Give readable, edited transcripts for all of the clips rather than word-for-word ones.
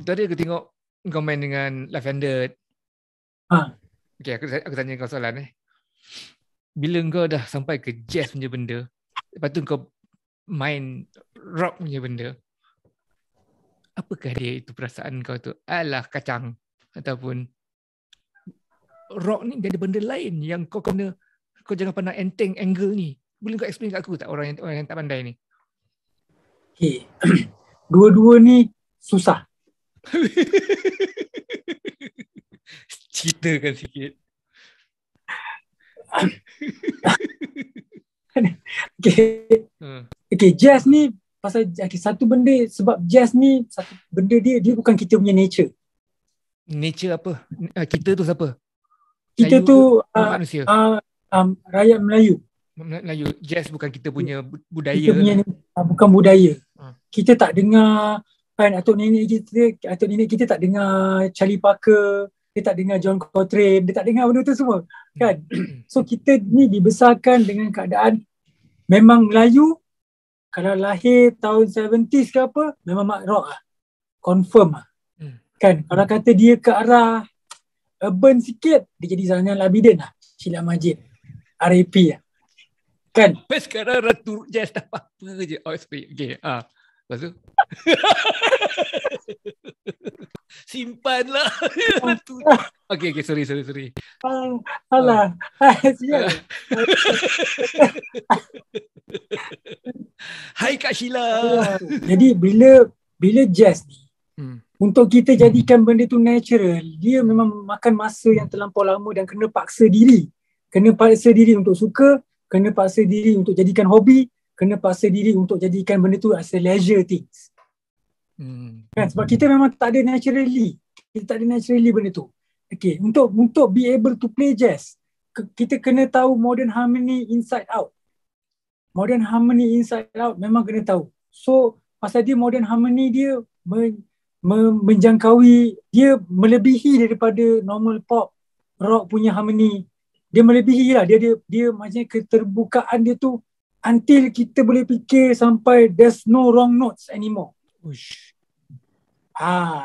tadi aku tengok kau main dengan Lavender. Okay, aku tanya kau soalan Bila kau dah sampai ke jazz punya benda, lepas tu kau main rock punya benda, apakah dia itu perasaan kau tu? Alah kacang. Ataupun rock ni dia ada benda lain yang kau jangan pandang enteng angle ni. Boleh kau explain kat aku tak, orang yang tak pandai ni? Okay. Dua-dua ni susah. Ceritakan sikit. Okay, jazz ni pasal satu benda, sebab jazz ni satu benda dia bukan kita punya nature. Nature apa? Kita tu siapa? Kita Melayu tu manusia. Rakyat Melayu. Melayu. Jazz bukan kita punya budaya. Kita punya bukan budaya. Kita tak dengar kan, atuk nenek kita tak dengar Charlie Parker, dia tak dengar John Coltrane, dia tak dengar benda tu semua kan. So kita ni dibesarkan dengan keadaan memang Melayu. Kalau lahir tahun 70s ke apa, memang mak rock lah. Confirm lah. Kan, kalau kata dia ke arah urban sikit, dia jadi Zainal Abidin lah. Sheila Majid. RAP lah. Kan? Sekarang Ratu Jazz tak apa-apa je. Oh, sorry. Okay. Lepas tu? Simpanlah. Ratu. Okay, sorry. Alah. Sial. Hai Kak Sheila. Jadi bila jazz ni, untuk kita jadikan benda tu natural, dia memang makan masa yang terlampau lama dan kena paksa diri. Kena paksa diri untuk suka, kena paksa diri untuk jadikan hobi, kena paksa diri untuk jadikan benda tu as a leisure things. Kan, sebab kita memang tak ada naturally. Kita tak ada naturally benda tu. Okay, untuk be able to play jazz, kita kena tahu modern harmony inside out. Modern harmony inside out memang kena tahu. So, pasal dia modern harmony dia menjangkaui, dia melebihi daripada normal pop rock punya harmony. Dia melebihi lah, dia macam keterbukaan dia tu until kita boleh fikir sampai there's no wrong notes anymore.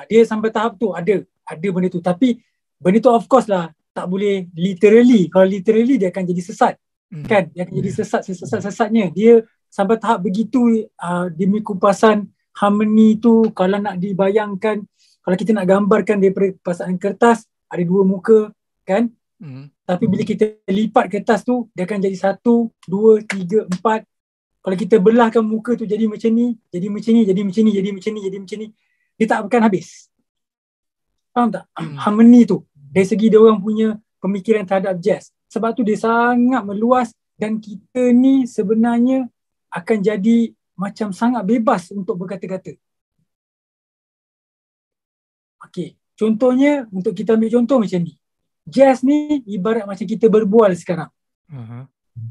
Dia sampai tahap tu ada benda tu, tapi benda tu of course lah tak boleh literally. Kalau literally dia akan jadi sesat. Kan, dia akan jadi sesat-sesatnya. Dia sampai tahap begitu demi kupasan harmony tu. Kalau nak dibayangkan, kalau kita nak gambarkan daripada perasaan kertas, ada dua muka kan. Tapi bila kita lipat kertas tu, dia akan jadi 1, 2, 3, 4. Kalau kita belahkan muka tu jadi macam ni, jadi macam ni, jadi macam ni, jadi macam ni, jadi macam ni, dia tak akan habis. Faham tak? Harmony tu dari segi dia orang punya pemikiran terhadap jazz. Sebab tu dia sangat meluas dan kita ni sebenarnya akan jadi macam sangat bebas untuk berkata-kata. Okey, contohnya untuk kita ambil contoh macam ni. Jazz ni ibarat macam kita berbual sekarang.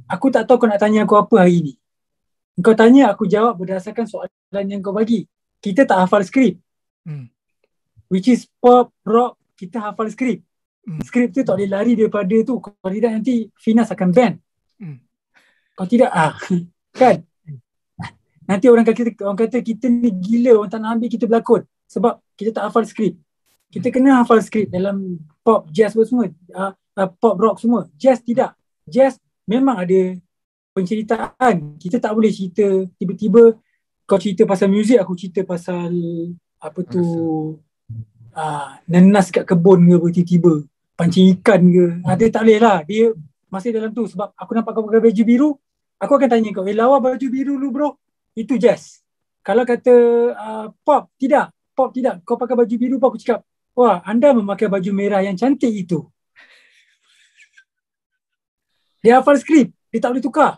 Aku tak tahu kau nak tanya aku apa hari ni. Kau tanya, aku jawab berdasarkan soalan yang kau bagi. Kita tak hafal skrip. Which is pop, rock, kita hafal skrip. Skrip tu tak boleh lari daripada tu. Kalau tidak nanti Finas akan ban. Kalau tidak, kan? Nanti orang kata kita ni gila, orang tak nak ambil kita berlakon. Sebab kita tak hafal skrip. Kita kena hafal skrip dalam pop, jazz semua. Pop, rock semua. Jazz tidak. Jazz memang ada penceritaan. Kita tak boleh cerita tiba-tiba kau cerita pasal muzik, aku cerita pasal apa tu, nenas kat kebun ke tiba-tiba, pancing ikan ke. Dia tak boleh lah. Dia masih dalam tu. Sebab aku nampak kau pakai baju biru, aku akan tanya kau, lawa baju biru lu bro, itu jazz. Kalau kata pop, tidak. Pop tidak. Kau pakai baju biru, aku cakap, wah, anda memakai baju merah yang cantik itu. Dia hafal skrip. Dia tak boleh tukar.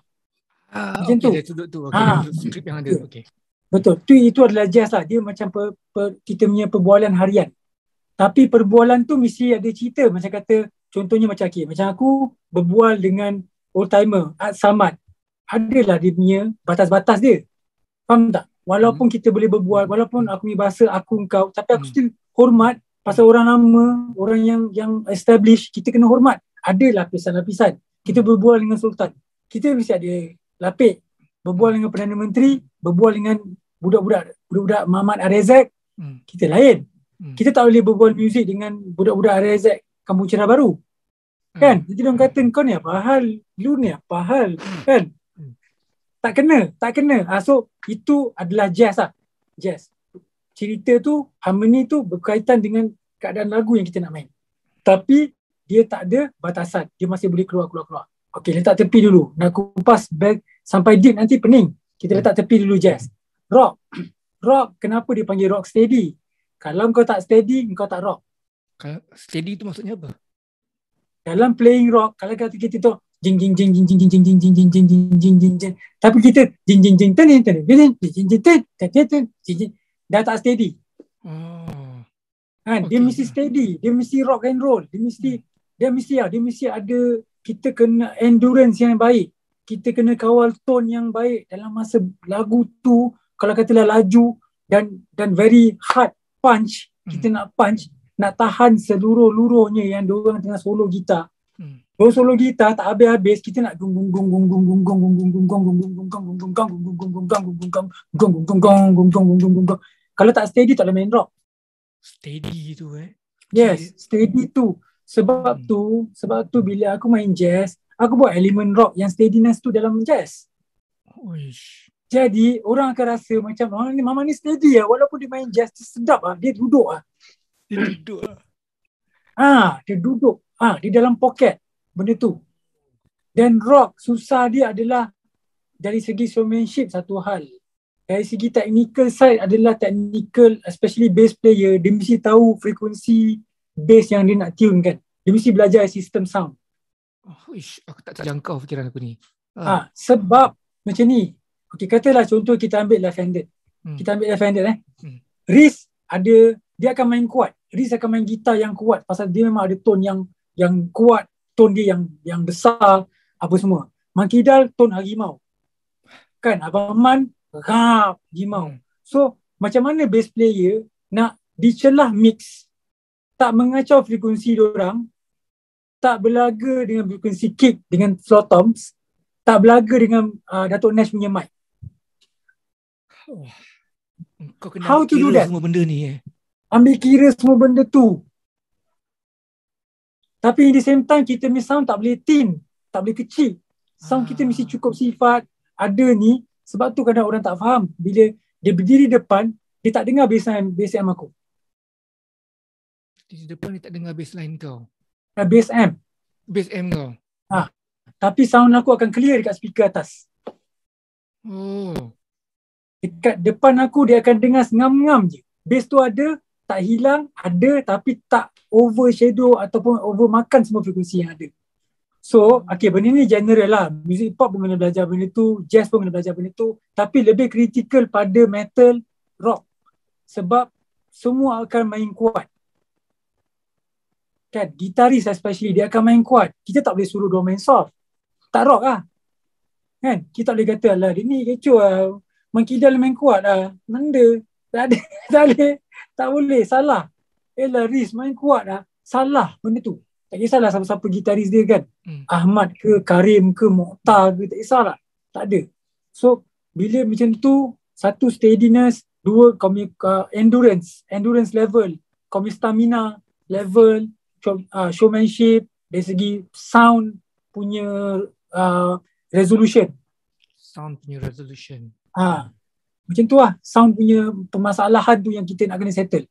Macam tu. Skrip yang ada. Okay. Betul. Itu adalah jazz lah. Dia macam kita punya perbualan harian. Tapi perbualan tu mesti ada cerita. Macam kata, contohnya macam macam aku berbual dengan old timer, Samad. Adalah dia punya batas-batas dia. Faham tak? Walaupun kita boleh berbual, walaupun aku punya bahasa aku kau, tapi aku still hormat. Pasal orang lama, orang yang establish, kita kena hormat. Ada lapisan-lapisan. Kita berbual dengan Sultan, kita mesti ada lapik. Berbual dengan Perdana Menteri, berbual dengan budak-budak Muhammad Arezak, kita lain. Kita tak boleh berbual muzik dengan budak-budak RZ Kampung Cerah Baru. Kan? Nanti diorang kata kau ni apa hal, lu ni apa hal, kan? Tak kena. So itu adalah jazz lah. Jazz. Cerita tu, harmoni tu berkaitan dengan keadaan lagu yang kita nak main. Tapi dia tak ada batasan. Dia masih boleh keluar. Okey, letak tepi dulu. Nak kupas back sampai deep nanti pening. Kita letak tepi dulu jazz. Rock. Rock, kenapa dia panggil rock steady? Kalau kau tak steady, kau tak rock. Steady tu maksudnya apa? Dalam playing rock, kalau kata kita tu jing jing jing jing jing jing jing jing jing jing jing jing jing jing jing, tapi kita jing jing jing ten ten jing jing jing dah tak steady. Kan? Dia mesti steady, dia mesti rock and roll, dia mesti ada, kita kena endurance yang baik, kita kena kawal tone yang baik dalam masa lagu tu. Kalau katalah laju dan very hard punch, kita nak punch, nak tahan seluruh-luruhnya yang diorang tengah solo gitar. Kalau solo gitar tak habis-habis, kita nak kalau tak steady tak boleh main rock. Steady tu Yes, steady tu. Sebab tu bila aku main jazz, aku buat elemen rock yang steadiness tu dalam jazz. Jadi orang akan rasa macam Mama ni steady lah, walaupun dia main jazz sedap lah, dia duduk lah. Dia duduk di dalam poket benda tu. Dan rock susah dia adalah dari segi showmanship satu hal. Dari segi technical side adalah technical, especially bass player, dia mesti tahu frekuensi bass yang dia nak tune kan. Dia mesti belajar sistem sound. Aku tak terjangkau fikiran aku ni. Sebab macam ni. Okay, katalah contoh kita ambil left-handed. Kita ambil left-handed Riz ada, dia akan main kuat. Riz akan main gitar yang kuat pasal dia memang ada tone yang kuat, tone dia yang besar, apa semua. Makidal tone harimau. Kan, Abang Man harimau. So, macam mana bass player nak dicelah mix, tak mengacau frekuensi diorang, tak berlaga dengan frekuensi kick dengan floor toms, tak berlaga dengan Datuk Nash punya mic. Kau kena how to do that? Semua benda ni ambil kira semua benda tu. Tapi in the same time kita punya sound tak boleh thin, tak boleh kecil. Sound kita mesti cukup sifat ada ni. Sebab tu kadang orang tak faham bila dia berdiri depan, dia tak dengar bass amp aku. Di depan dia tak dengar bassline kau. Bass amp kau. Tapi sound aku akan clear dekat speaker atas. Dekat depan aku dia akan dengar ngam-ngam je. Bass tu ada, tak hilang, ada tapi tak overshadow ataupun overmakan semua frekuensi yang ada. So, benda ni general lah. Music pop pun kena belajar benda tu, jazz pun kena belajar benda tu, tapi lebih kritikal pada metal, rock. Sebab semua akan main kuat. Kan, gitaris especially, dia akan main kuat. Kita tak boleh suruh dia main soft. Tak rock lah. Kan, kita tak boleh kata lah, dia ni kecoh lah. Mangkidal main kuat lah. Manda. Tak boleh. Salah. Riz main kuat lah. Salah benda tu. Tak kisahlah siapa-siapa gitaris dia kan. Ahmad ke, Karim ke, Mokhtar ke, tak kisahlah. Tak ada. So, bila macam tu, satu steadiness, dua endurance level, stamina level, showmanship, dari segi sound punya resolution. Macam tu lah. Sound punya permasalahan tu yang kita nak kena settle.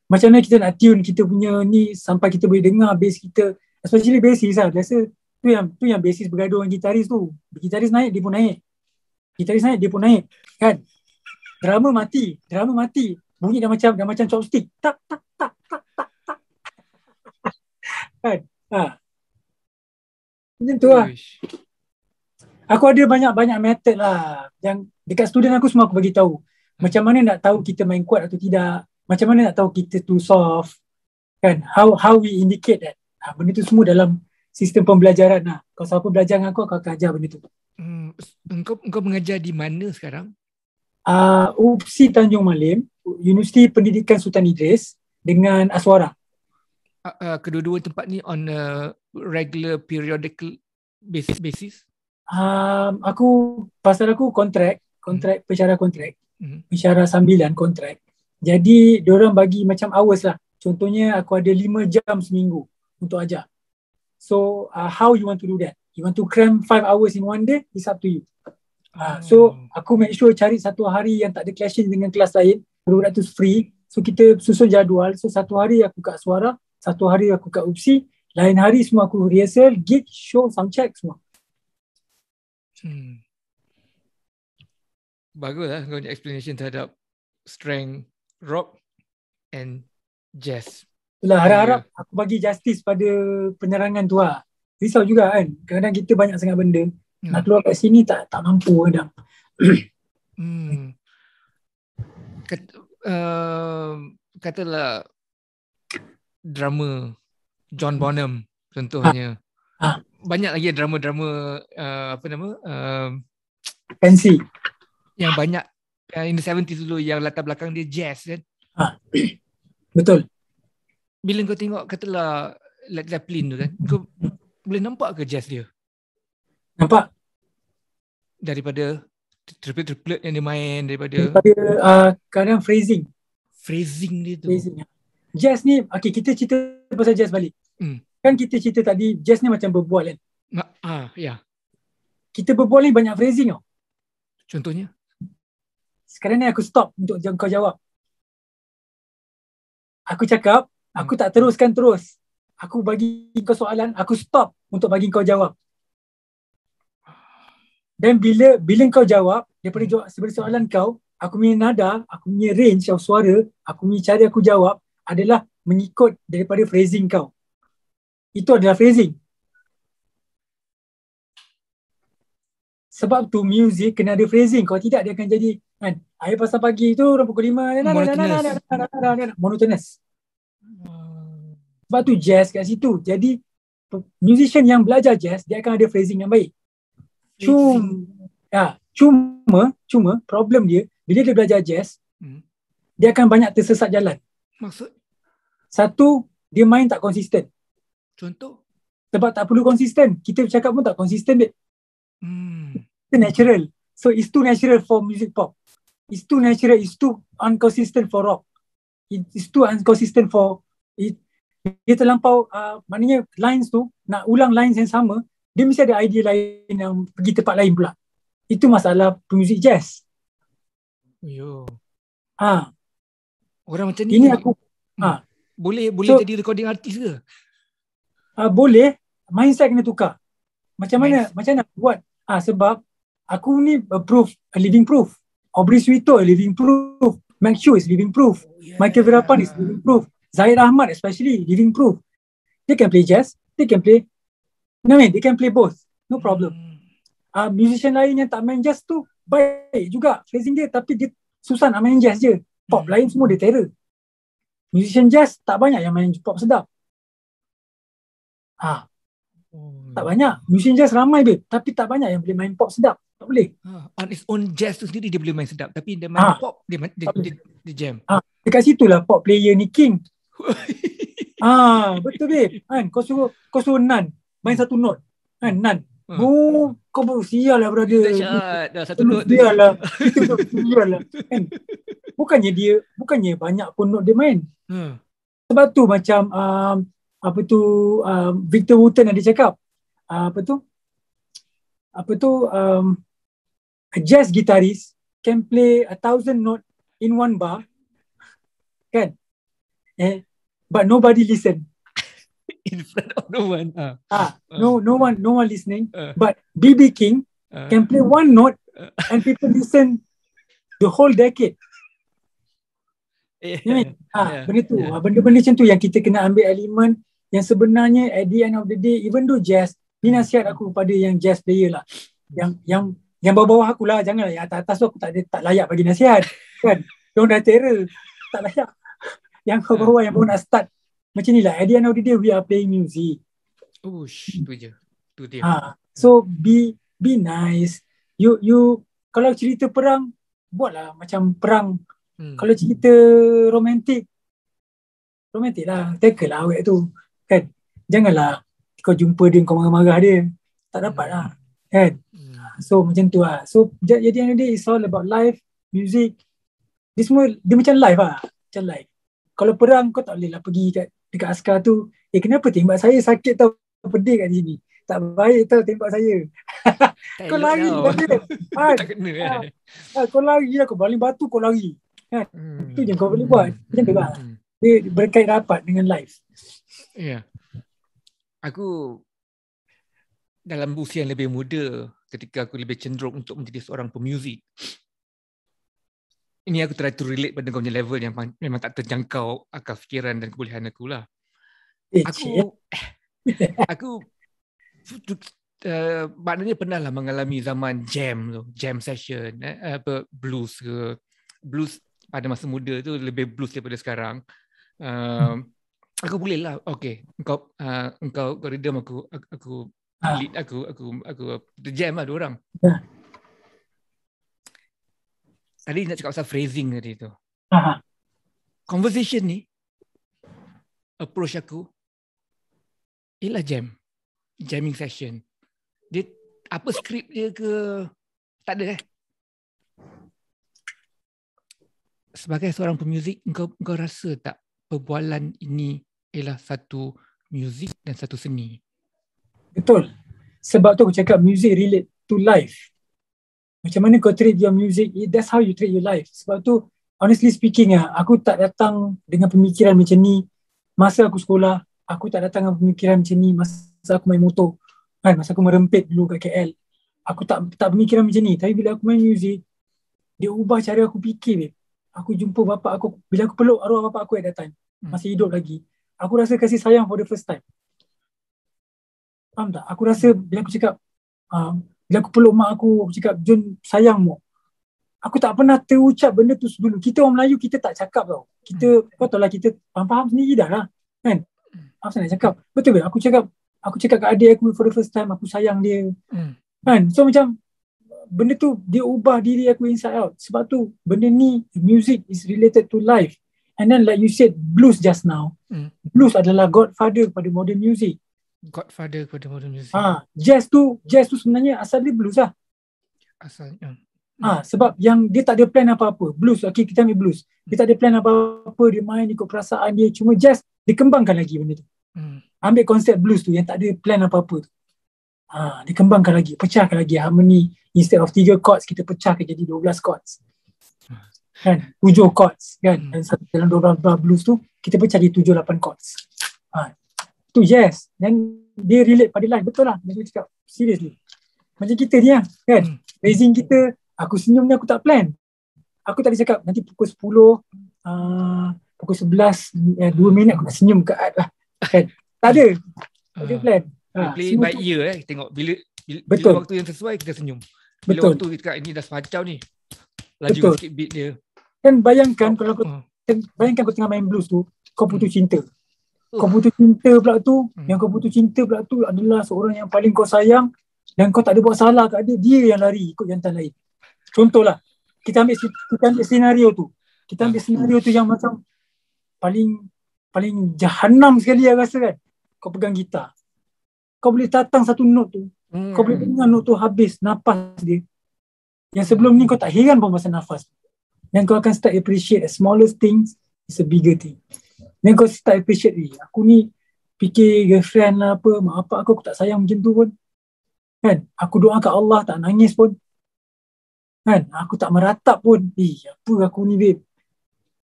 Macam mana kita nak tune kita punya ni sampai kita boleh dengar bass kita, especially bassist lah. Biasa tu yang bassist bergaduh dengan gitaris tu. Gitaris naik, dia pun naik. Gitaris naik, dia pun naik. Kan? Drama mati. Bunyi dah macam chopstick. Tak. Kan? Macam tu lah. Aku ada banyak method lah. Yang dekat student aku semua aku bagi tahu. Macam mana nak tahu kita main kuat atau tidak. Macam mana nak tahu kita too soft. Kan? How we indicate that. Benda tu semua dalam sistem pembelajaran lah. Kalau siapa belajar dengan aku akan ajar benda tu. Engkau mengajar di mana sekarang? UPSI Tanjung Malim, Universiti Pendidikan Sultan Idris dengan Aswara. Kedua-dua tempat ni on a regular periodical basis? Aku kontrak pensyarah kontrak, pensyarah sambilan kontrak. Jadi diorang bagi macam hours lah. Contohnya aku ada 5 jam seminggu untuk ajar. So how you want to do that? You want to cram 5 hours in one day? It's up to you. So aku make sure cari satu hari yang tak ada clashing dengan kelas lain. Budak tu free. So kita susun jadual. So satu hari aku kat suara, satu hari aku kat UPSI, lain hari semua aku rehearsal, gig, show, soundcheck semua. Bagus lah kau punya explanation terhadap strength rock and jazz. Itulah harap-harap aku bagi justice pada penerangan tu lah. Risau juga kan. Kadang-kadang kita banyak sangat benda. Nak keluar kat sini tak mampu kadang. Katalah drama John Bonham contohnya. Banyak lagi drama-drama apa nama? Fancy. Yang banyak in the 70s dulu yang latar belakang dia jazz kan. Betul. Bila kau tengok katalah Led Zeppelin tu kan, kau boleh nampak ke jazz dia? Nampak. Daripada triplet yang dia main, daripada kadang phrasing dia tu. Jazz ni, okay, kita cerita pasal jazz balik. Kan kita cerita tadi jazz ni macam berbual kan. Ya. Kita berbual ni banyak phrasing tau. Contohnya? Sekarang ni aku stop untuk kau jawab. Aku cakap, aku tak teruskan terus. Aku bagi kau soalan, aku stop untuk bagi kau jawab. Dan bila kau jawab, daripada jawab sebagai soalan kau, aku punya nada, aku punya range of suara, aku punya cara aku jawab adalah mengikut daripada phrasing kau. Itu adalah phrasing. Sebab tu music kena ada phrasing. Kalau tidak dia akan jadi kan, air pasal pagi tu pukul 5 monotonous. Sebab tu jazz kat situ. Jadi musician yang belajar jazz dia akan ada phrasing yang baik. Cuma problem dia bila dia belajar jazz dia akan banyak tersesat jalan. Maksud? Satu, dia main tak konsisten. Contoh? Sebab tak perlu konsisten. Kita bercakap pun tak konsisten dia. It's natural. So it's too natural for music pop. It's too natural. It's too inconsistent for rock. It's too inconsistent for dia terlampau maknanya lines tu nak ulang lines yang sama, dia mesti ada idea lain yang pergi tempat lain pula. Itu masalah pemuzik jazz. Orang macam ni ini aku boleh jadi recording artist ke? Boleh. Mindset kena tukar. Macam mana nak buat? Sebab aku ni living proof. Aubrey Suito living proof. Max Chu is living proof. Michael Verapan is living proof. Zahid Ahmad especially living proof. They can play jazz, they can play they can play both. No problem. Musician lain yang tak main jazz tu baik juga phrasing dia, tapi dia susah nak main jazz je. Pop lain semua dia terror. Musician jazz tak banyak yang main pop sedap. Tak banyak. Musician jazz ramai tapi tak banyak yang boleh main pop sedap. Tak boleh. On its own jazz tu sendiri dia boleh main sedap, tapi dia main pop dia jam. Dekat situlah pop player ni king. Betul babe. Kan kau suruh Nan main satu note. Kan Nan. Kau baru sial lah brother. Dah satu note tu. Sial lah. Itu sial lah. Kan. Bukannya banyak pun note dia main. Sebab tu macam Victor Wooten ada cakap a jazz guitarist can play 1,000 note in one bar, kan? But nobody listen. In front of no one. No one listening. But B.B. King can play one note and people listen the whole decade. Benda tu. Benda-benda macam tu yang kita kena ambil elemen yang sebenarnya at the end of the day, even though jazz, ni nasihat aku kepada yang jazz player lah. Yang bawah-bawah aku lah, janganlah yang atas-atas tu aku tak layak bagi nasihat. Kan? Diorang dah terror. Tak layak. Yang bawah-bawah, yang baru nak start. Macam ni lah. At the end of the day, we are playing music. Tu je. Tu dia. So, be nice. You kalau cerita perang, buatlah macam perang. Kalau cerita romantik lah. Tackle lah awet tu. Kan? Janganlah kau jumpa dia, kau marah-marah dia. Tak dapat lah. Kan? So macam tu lah. So jadi yang ni it's all about life, music. Dia semua, dia macam live lah. macam live. Kalau perang kau tak boleh lah pergi dekat askar tu, kenapa tembak saya sakit tau, pedih kat sini. Tak baik tau tembak saya. Kau lari dah dia. Tak kena kau lari lah, kau baling batu kau lari. Kan? Itu je kau boleh buat. Macam tu lah. Dia berkait rapat dengan live. Ya. Aku dalam usia yang lebih muda, ketika aku lebih cenderung untuk menjadi seorang pemuzik. Ini aku try to relate pada kau punya level yang memang tak terjangkau akal fikiran dan kebolehan aku lah. Aku maknanya pernah lah mengalami zaman jam session, blues ke. Blues pada masa muda tu lebih blues daripada sekarang. Aku boleh lah, okay, engkau rhythm, aku lead, aku jam lah 2 orang. Tadi nak cakap pasal phrasing tadi tu. Conversation ni, approach aku, ialah jamming session. Dia apa skrip dia ke, tak ada Sebagai seorang pemuzik, engkau rasa tak perbualan ini ialah satu muzik dan satu seni? Betul. Sebab tu aku cakap music relate to life. Macam mana kau treat your music, that's how you treat your life. Sebab tu, honestly speaking, aku tak datang dengan pemikiran macam ni masa aku sekolah. Aku tak datang dengan pemikiran macam ni masa aku main motor. Kan, masa aku merempit dulu kat KL. Aku tak pemikiran macam ni. Tapi bila aku main music, dia ubah cara aku fikir, babe. Aku jumpa bapak aku, bila aku peluk arwah bapak aku at that time, masih hidup lagi, aku rasa kasih sayang for the first time. Faham tak? Aku rasa bila aku cakap, bila aku peluk mak aku cakap, Jun sayang mu. Aku tak pernah terucap benda tu dulu. Kita orang Melayu, kita tak cakap tau. Kau tahu lah, kita faham sendiri dah lah. Kan? Apa saya nak cakap? Betul ke? Aku cakap kat adik aku for the first time, aku sayang dia. Kan? So macam, benda tu dia ubah diri aku inside out. Sebab tu benda ni, music is related to life. And then like you said, blues just now. Blues adalah godfather pada modern music. Godfather pada modern music. Jazz tu sebenarnya asal dia blues lah. Asalnya. Sebab yang dia tak ada plan apa-apa. Blues, okay, kita ambil blues. Dia tak ada plan apa-apa, dia main ikut perasaan dia. Cuma jazz, dikembangkan lagi benda tu. Ambil konsep blues tu yang tak ada plan apa-apa tu. Dikembangkan lagi, pecahkan lagi harmony. Instead of 3 chords, kita pecahkan jadi 12 chords. Kan? 7 chords. Kan? Dan dalam 12 blues tu, kita pecah jadi 7-8 chords. Tu jazz. Dan dia relate pada life. Betul lah. Dia cakap, seriously. Macam kita ni lah. Kan? Raising kita, aku senyum ni aku tak plan. Aku tak ada cakap, nanti pukul 10, pukul 11, 2 minit aku nak senyum ke Ad lah. Kan? Tak ada. Tak ada plan. Play by ear Tengok bila waktu yang sesuai kita senyum. Bila waktu kita ini dah semacam ni, laju sikit beat dia. Kan bayangkan kalau kau tengah main blues tu, kau putus cinta. Kau putus cinta pula tu, yang kau putus cinta pula tu adalah seorang yang paling kau sayang dan kau tak ada buat salah kat dia yang lari ikut jantan lain. Contohlah, kita ambil senario tu. Kita ambil senario tu yang macam paling jahanam sekali aku rasa kan. Kau pegang gitar. Kau boleh tatang satu note tu. Kau boleh dengar note tu habis, nafas dia. Yang sebelum ni kau tak heran pun pasal nafas. Dan kau akan start appreciate the smallest things is a bigger thing. Dan kau start appreciate, aku ni fikir girlfriend lah apa, mak bapak aku tak sayang macam tu pun. Kan? Aku doa kat Allah tak nangis pun. Kan? Aku tak meratap pun. Apa aku ni babe.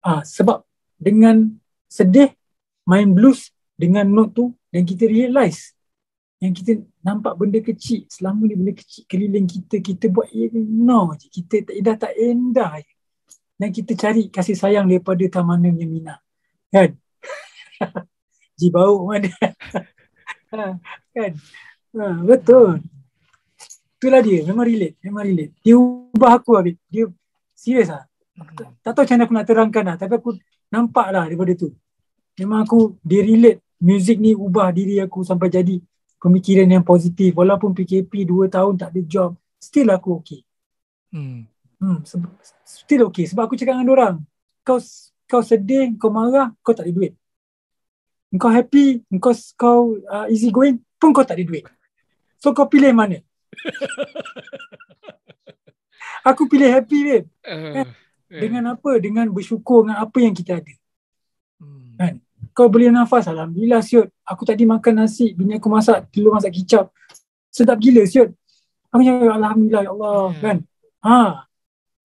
Sebab dengan sedih, main blues dengan note tu, dan kita realise yang kita nampak benda kecil, selama ni benda kecil keliling kita buat no je. Kita tak endah je. Dan kita cari kasih sayang daripada Tamannya Minah. Kan? Jibau mana? Kan? Betul. Itulah dia. Memang relate. Dia ubah aku habis. Dia serius lah. Tak tahu macam mana aku nak terangkan lah. Tapi aku nampak lah daripada tu. Memang dia relate. Music ni ubah diri aku sampai jadi pemikiran yang positif. Walaupun PKP 2 tahun tak ada job, still aku okay. Still okay. Sebab aku cakap dengan orang, kau sedih, kau marah, kau tak ada duit. Kau happy, kau easy going, pun kau tak ada duit. So kau pilih mana? Aku pilih happy, babe. Dengan apa? Dengan bersyukur dengan apa yang kita ada. Kan? Kau boleh nafas, alhamdulillah siot. Aku tadi makan nasi, bini aku masak telur masak kicap. Sedap gila siot. Aku cakap alhamdulillah ya Allah, kan?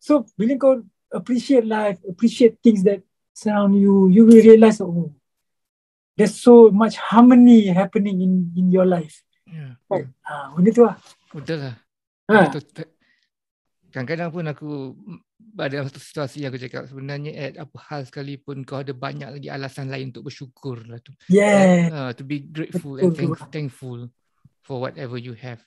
So bila kau appreciate life, appreciate things that surround you, you will realize, oh, there's so much harmony happening in your life. Kan? Benda tu lah. Betul lah. Kadang-kadang pun aku ada satu situasi yang aku cakap, sebenarnya at apa hal sekalipun kau ada banyak lagi alasan lain untuk bersyukur lah tu. Yeah. To be grateful and thankful for whatever you have.